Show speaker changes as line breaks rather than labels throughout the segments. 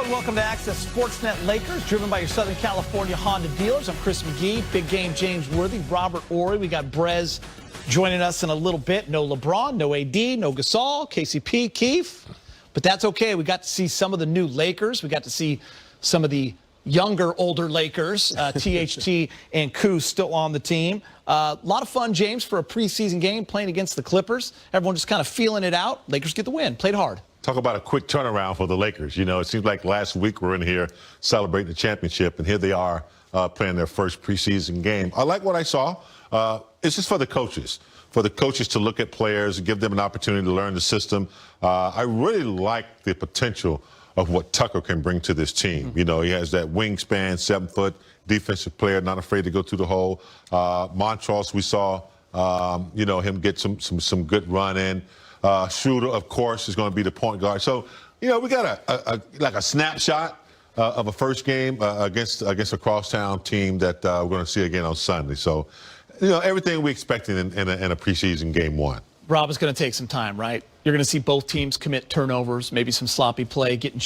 and welcome to Access Sportsnet Lakers, driven by your Southern California Honda dealers. I'm Chris McGee, Big Game James Worthy, Robert Ory. We got Brez joining us in a little bit. No LeBron, no AD, no Gasol, KCP, Keefe. But that's okay. We got to see some of the new Lakers. We got to see some of the younger, older Lakers, THT and Kuz still on the team. A lot of fun, James, for a preseason game playing against the Clippers. Everyone just kind of feeling it out. Lakers get the win. Played hard.
Talk about a quick turnaround for the Lakers. You know, it seems like last week we're in here celebrating the championship, and here they are playing their first preseason game. I like what I saw. It's just for the coaches to look at players and give them an opportunity to learn the system. I really like the potential of what Tucker can bring to this team. You know, he has that wingspan, 7-foot defensive player, not afraid to go through the hole. Montrose, we saw, you know, him get some good run in. Schroeder, of course, is going to be the point guard. So, you know, we got like a snapshot of a first game against a crosstown team that we're going to see again on Sunday. So, you know, everything we expected in a preseason game one.
Rob, is going to take some time, right? You're going to see both teams commit turnovers, maybe some sloppy play, getting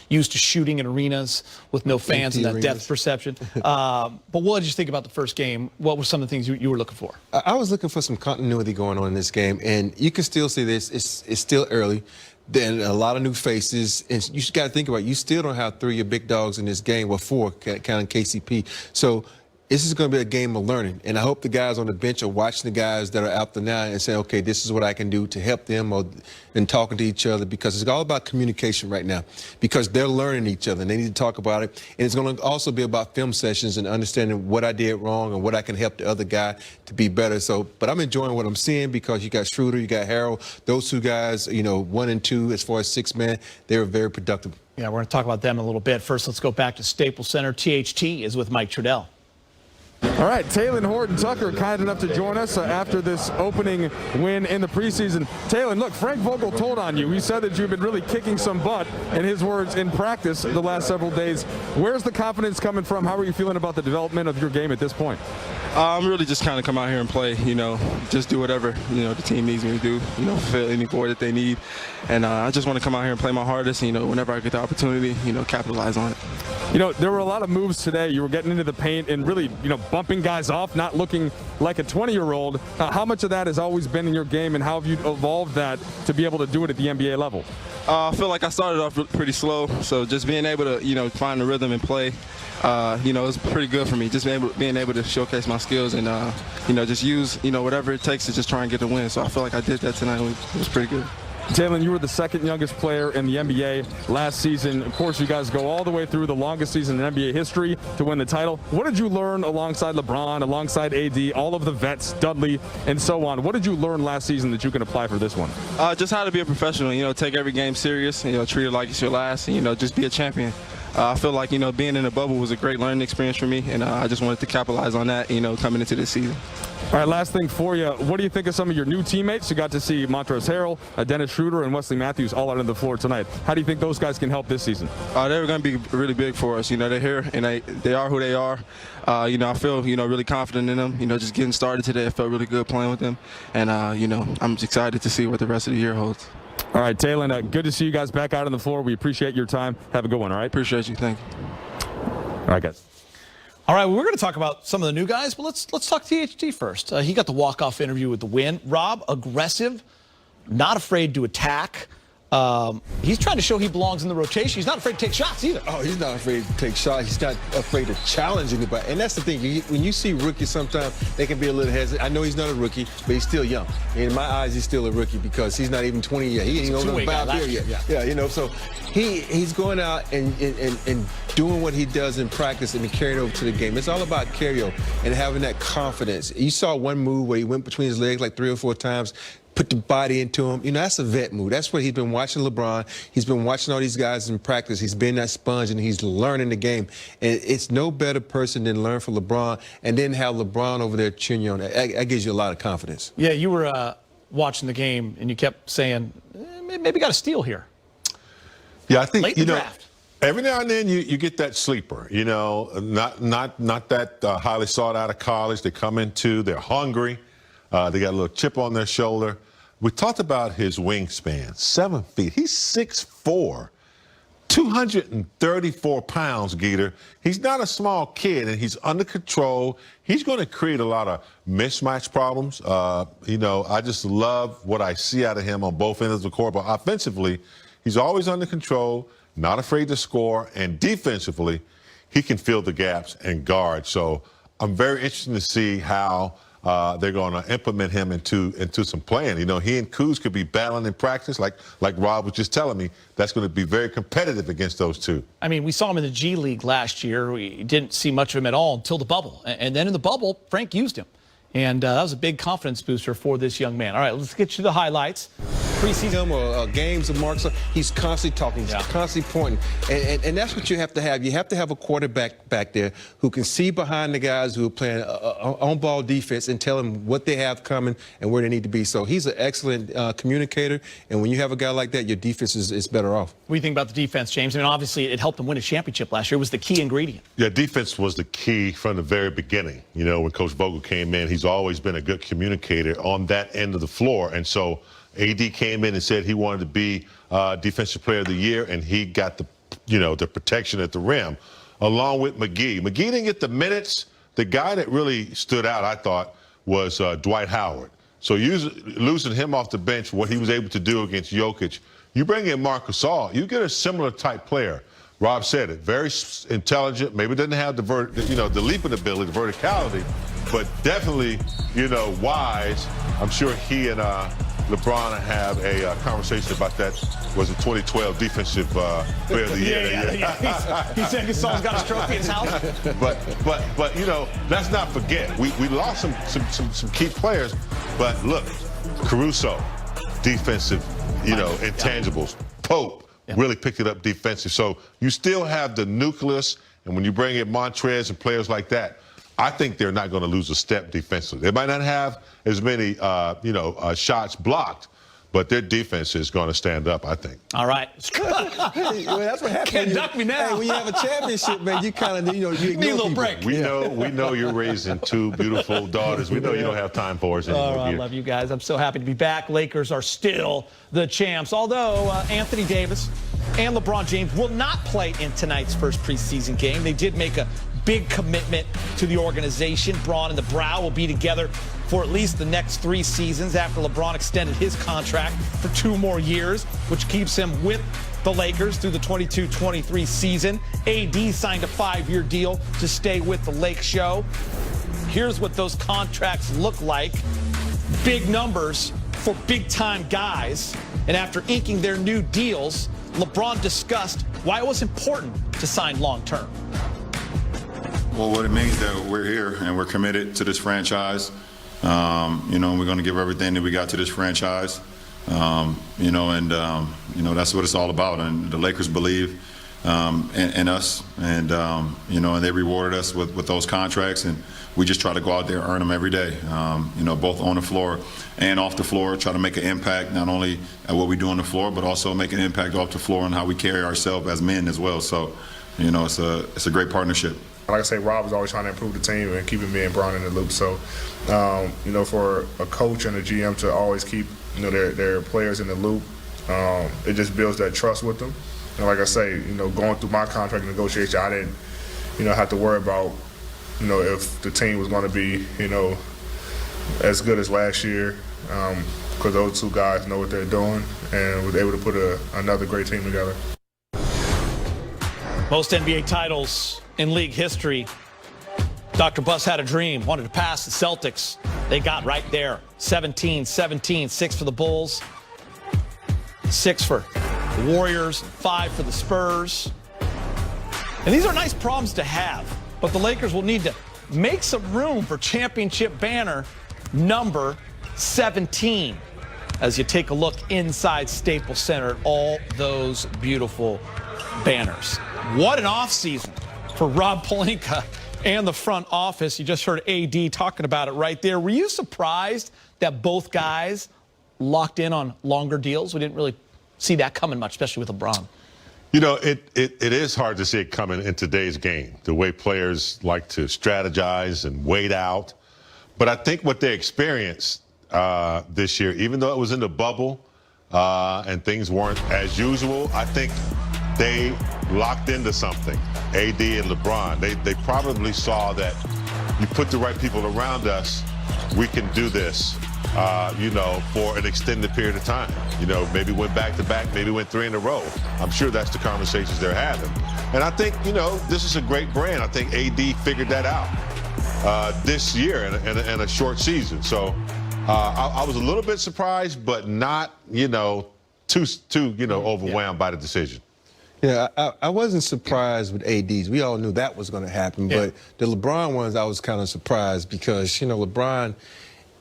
used to shooting in arenas with no fans and that depth perception. But what did you think about the first game? What were some of the things you were looking for?
I was looking for some continuity going on in this game, and you can still see this. It's still early. Then a lot of new faces, and you got to think about it. You still don't have three of your big dogs in this game, well, four, counting KCP. So this is going to be a game of learning, and I hope the guys on the bench are watching the guys that are out there now and saying, okay, this is what I can do to help them, and talking to each other, because it's all about communication right now, because they're learning each other and they need to talk about it. And it's going to also be about film sessions and understanding what I did wrong and what I can help the other guy to be better. So, but I'm enjoying what I'm seeing, because you got Schroeder, you got Harold, those two guys, you know, 1 and 2 as far as 6-man, they were very productive.
Yeah, we're going to talk about them in a little bit. First, let's go back to Staples Center. THT is with Mike Trudell.
All right, Talen Horton-Tucker kind enough to join us after this opening win in the preseason. Talen, look, Frank Vogel told on you. He said that you've been really kicking some butt, in his words, in practice the last several days. Where's the confidence coming from? How are you feeling about the development of your game at this point?
I'm really just kind of come out here and play, you know, just do whatever, you know, the team needs me to do, you know, fill any void that they need. And I just want to come out here and play my hardest, and, you know, whenever I get the opportunity, you know, capitalize on it.
You know, there were a lot of moves today. You were getting into the paint and really, you know, bumping guys off, not looking like a 20-year-old. How much of that has always been in your game, and how have you evolved that to be able to do it at the NBA level?
I feel like I started off pretty slow, so just being able to, you know, find the rhythm and play, you know, it's pretty good for me. Just being able to showcase my skills and, you know, just use, you know, whatever it takes to just try and get the win. So I feel like I did that tonight. It was pretty good.
Talen, you were the second youngest player in the NBA last season. Of course, you guys go all the way through the longest season in NBA history to win the title. What did you learn alongside LeBron, alongside AD, all of the vets, Dudley, and so on? What did you learn last season that you can apply for this one?
Just how to be a professional, you know, take every game serious, you know, treat it like it's your last, and, you know, just be a champion. I feel like, you know, being in the bubble was a great learning experience for me, and I just wanted to capitalize on that, you know, coming into this season.
All right, last thing for you. What do you think of some of your new teammates? You got to see Montrezl Harrell, Dennis Schroeder, and Wesley Matthews all out on the floor tonight. How do you think those guys can help this season?
They're going to be really big for us. You know, they're here, and they are who they are. You know, I feel, you know, really confident in them. You know, just getting started today, I felt really good playing with them. And, you know, I'm excited to see what the rest of the year holds.
All right, Talen, good to see you guys back out on the floor. We appreciate your time. Have a good one, all right?
Appreciate you. Thank you.
All right, guys.
All right, well, we're going to talk about some of the new guys, but let's talk THT first. He got the walk-off interview with the win. Rob, aggressive, not afraid to attack. He's trying to show he belongs in the rotation. He's not afraid to take shots either.
Oh, he's not afraid to take shots. He's not afraid to challenge anybody. And that's the thing. When you see rookies, sometimes they can be a little hesitant. I know he's not a rookie, but he's still young. In my eyes, he's still a rookie because he's not even 20 yet. He ain't over 5 years yet. Yeah, you know, so he's going out and doing what he does in practice and carrying it over to the game. It's all about carryover and having that confidence. You saw one move where he went between his legs like 3 or 4 times, put the body into him. You know, that's a vet move. That's what he's been watching LeBron. He's been watching all these guys in practice. He's been that sponge, and he's learning the game. And it's no better person than learn from LeBron and then have LeBron over there cheering you on. That gives you a lot of confidence.
Yeah, you were watching the game, and you kept saying, maybe got a steal here.
Yeah, I think,
late in the draft.
Every now and then you get that sleeper, you know, not that highly sought out of college. They come into, they're hungry. They got a little chip on their shoulder. We talked about his wingspan, 7 feet. He's 6'4". 234 pounds, Geeter. He's not a small kid, and he's under control. He's going to create a lot of mismatch problems. I just love what I see out of him on both ends of the court. But offensively, he's always under control, not afraid to score, and defensively, he can fill the gaps and guard. So I'm very interested to see how they're going to implement him into some playing. He and Kuz could be battling in practice, like Rob was just telling me. That's going to be very competitive against those two.
I mean, we saw him in the G League last year. We didn't see much of him at all until the bubble. And then in the bubble, Frank used him. And that was a big confidence booster for this young man. All right, let's get you the highlights.
Preseason or games of marks, he's constantly talking, he's constantly pointing. And that's what you have to have. You have to have a quarterback back there who can see behind the guys who are playing on-ball defense and tell them what they have coming and where they need to be. So he's an excellent communicator. And when you have a guy like that, your defense is better off.
What do you think about the defense, James? I mean, obviously, it helped them win a championship last year. It was the key ingredient.
Yeah, defense was the key from the very beginning. When Coach Vogel came in, he's always been a good communicator on that end of the floor. And so AD came in and said he wanted to be Defensive Player of the Year, and he got the protection at the rim, along with McGee. McGee didn't get the minutes. The guy that really stood out, I thought, was Dwight Howard. So losing him off the bench, what he was able to do against Jokic, you bring in Marc Gasol, you get a similar type player. Rob said it, very intelligent, maybe doesn't have the leaping ability, the verticality, but definitely, wise. I'm sure he and LeBron have a conversation about that. Was it 2012 Defensive Player of the Year?
Yeah. He said Gasol's got his trophy in his house.
But let's not forget we lost some key players. But look, Caruso, defensive, intangibles. Pope really picked it up defensive. So you still have the nucleus, and when you bring in Montrez and players like that, I think they're not going to lose a step defensively. They might not have as many, shots blocked, but their defense is going to stand up, I think.
All right.
Well, that's what happens.
Can't duck me now.
Hey, when you have a championship, man, you kind of, you ignore
need a little
people.
break.
We know you're raising two beautiful daughters. We know you don't have time for us anymore.
I love you guys. I'm so happy to be back. Lakers are still the champs, although Anthony Davis and LeBron James will not play in tonight's first preseason game. They did make a big commitment to the organization. Braun and the Brow will be together for at least the next 3 seasons after LeBron extended his contract for 2 more years, which keeps him with the Lakers through the 22-23 season. AD signed a 5-year deal to stay with the Lake Show. Here's what those contracts look like. Big numbers for big-time guys. And after inking their new deals, LeBron discussed why it was important to sign long-term.
Well, what it means that we're here and we're committed to this franchise. We're going to give everything that we got to this franchise. That's what it's all about. And the Lakers believe in us, and and they rewarded us with those contracts, and we just try to go out there and earn them every day. Both on the floor and off the floor, try to make an impact not only at what we do on the floor, but also make an impact off the floor and how we carry ourselves as men as well. So, it's a great partnership.
Like I say, Rob was always trying to improve the team and keeping me and Braun in the loop. So, for a coach and a GM to always keep, their players in the loop, it just builds that trust with them. And like I say, going through my contract negotiation, I didn't, have to worry about, if the team was going to be, as good as last year, because those 2 guys know what they're doing and was able to put another great team together.
Most NBA titles in league history. Dr. Buss had a dream, wanted to pass the Celtics. They got right there. 17-17, 6 for the Bulls, 6 for the Warriors, 5 for the Spurs. And these are nice problems to have, but the Lakers will need to make some room for championship banner number 17 as you take a look inside Staples Center at all those beautiful banners. What an offseason for Rob Pelinka and the front office. You just heard AD talking about it right there. Were you surprised that both guys locked in on longer deals? We didn't really see that coming much, especially with LeBron.
It is hard to see it coming in today's game, the way players like to strategize and wait out. But I think what they experienced this year, even though it was in the bubble and things weren't as usual, I think they locked into something. AD and LeBron, they probably saw that you put the right people around us, we can do this, you know, for an extended period of time. You know, maybe went back-to-back, maybe went 3 in a row. I'm sure that's the conversations they're having. And I think, you know, this is a great brand. I think AD figured that out this year in a short season. So I was a little bit surprised, but not, you know, too overwhelmed by the decision.
Yeah, I wasn't surprised with ADs. We all knew that was going to happen.
Yeah.
But the LeBron ones, I was kind of surprised because, you know, LeBron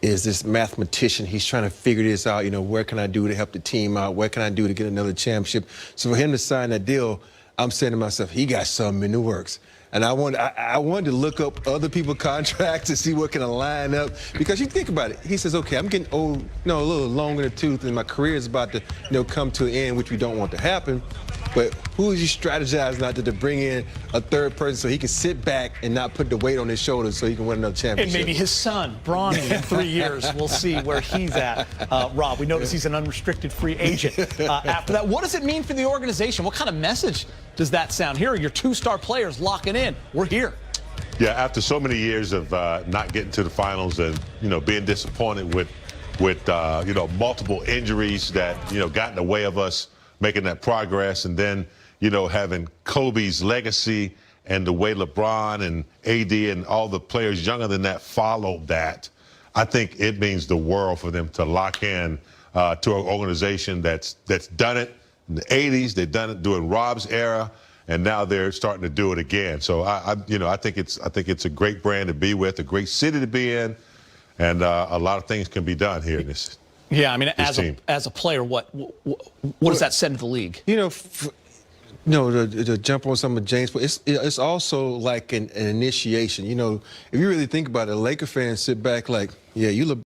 is this mathematician. He's trying to figure this out. You know, where can I do to help the team out? What can I do to get another championship? So for him to sign that deal, I'm saying to myself, he got something in the works. And I wanted to look up other people's contracts to see what can line up. Because you think about it, he says, okay, I'm getting old, you know, a little long in the tooth, and my career is about to, you know, come to an end, which we don't want to happen. But who is he strategizing out to bring in a third person so he can sit back and not put the weight on his shoulders so he can win another championship?
And maybe his son, Bronny, in 3 years. We'll see where he's at. Rob, we notice he's an unrestricted free agent after that. What does it mean for the organization? What kind of message does that sound? Here are your 2-star players locking in. We're here.
Yeah, after so many years of not getting to the finals and, you know, being disappointed with you know, multiple injuries that, you know, got in the way of us making that progress, and then, you know, having Kobe's legacy and the way LeBron and AD and all the players younger than that followed that, I think it means the world for them to lock in to an organization that's done it in the 80s. They've done it during Rob's era, and now they're starting to do it again. So you know, I think it's a great brand to be with, a great city to be in, and a lot of things can be done here in this.
Yeah, I mean, as a player, what does that send to the league?
You know, to jump on some of James' point, it's also like an initiation. You know, if you really think about it, Laker fans sit back like, yeah, you look.